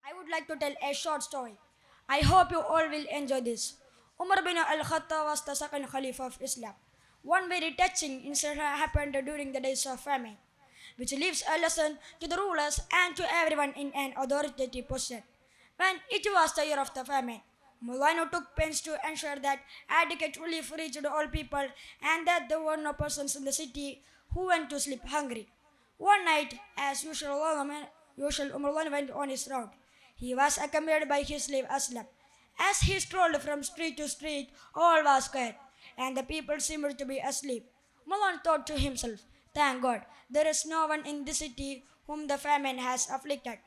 I would like to tell a short story. I hope you all will enjoy this. Umar bin al-Khattab was the second Caliph of Islam. One very touching incident happened during the days of famine, which leaves a lesson to the rulers and to everyone in an authoritative position. When it was the year of the famine, Mulano took pains to ensure that adequate relief reached all people and that there were no persons in the city who went to sleep hungry. One night, as usual Umar went on his round. He was accompanied by his slave Aslam. As he strolled from street to street, all was quiet, and the people seemed to be asleep. Mullan thought to himself, "Thank God, there is no one in this city whom the famine has afflicted."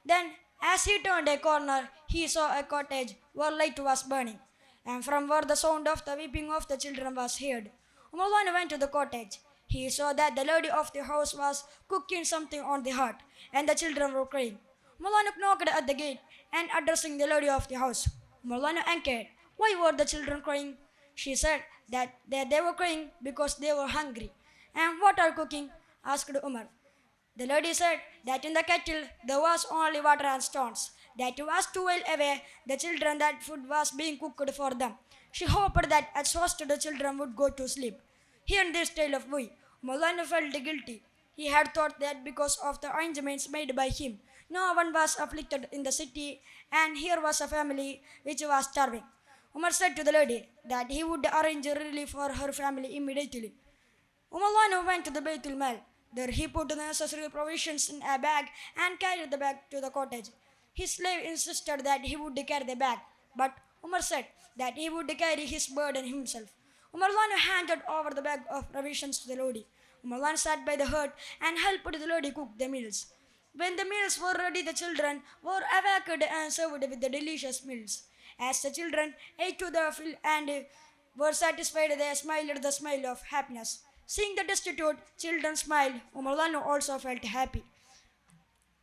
Then, as he turned a corner, he saw a cottage where light was burning, and from where the sound of the weeping of the children was heard. Mullan went to the cottage. He saw that the lady of the house was cooking something on the hearth, and the children were crying. Mulana knocked at the gate and addressing the lady of the house. Mulana inquired, "Why were the children crying?" She said that they were crying because they were hungry. "And what are cooking?" asked Umar. The lady said that in the kettle there was only water and stones, that it was too well away the children that food was being cooked for them. She hoped that at first the children would go to sleep. Hearing this tale of boy, Maulana felt guilty. He had thought that because of the arrangements made by him, no one was afflicted in the city, and here was a family which was starving. Umar said to the lady that he would arrange relief for her family immediately. Umalano went to the Baitul Mal. There he put the necessary provisions in a bag and carried the bag to the cottage. His slave insisted that he would carry the bag, but Umar said that he would carry his burden himself. Umarlan handed over the bag of provisions to the lady. Umarlan sat by the hearth and helped the lady cook the meals. When the meals were ready, the children were awakened and served with the delicious meals. As the children ate to the fill and were satisfied, they smiled the smile of happiness. Seeing the destitute children smile, Umarlano also felt happy.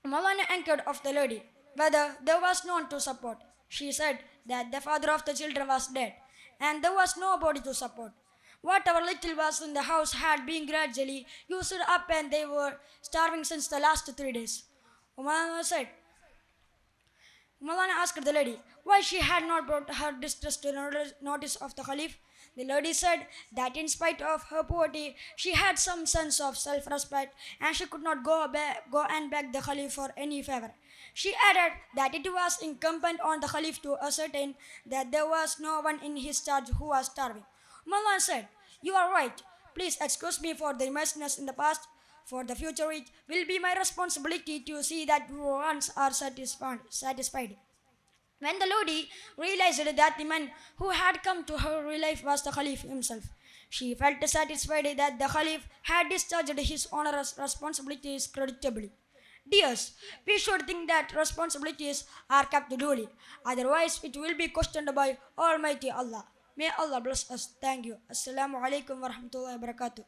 Umarlano inquired of the lady whether there was none to support. She said that the father of the children was dead, and there was nobody to support. Whatever little was in the house had been gradually used up, and they were starving since the last 3 days. Umarlano said, Malana asked the lady why she had not brought her distress to the notice of the Caliph. The lady said that in spite of her poverty, she had some sense of self-respect and she could not go and beg the Caliph for any favor. She added that it was incumbent on the Caliph to ascertain that there was no one in his charge who was starving. Malana said, "You are right. Please excuse me for the remissness in the past. For the future, it will be my responsibility to see that wants are satisfied." When the lady realized that the man who had come to her relief was the Caliph himself, she felt satisfied that the Caliph had discharged his onerous responsibilities creditably. Dears, we should think that responsibilities are kept duly, otherwise it will be questioned by Almighty Allah. May Allah bless us. Thank you. Assalamu alaikum wa rahmatullahi wa barakatuh.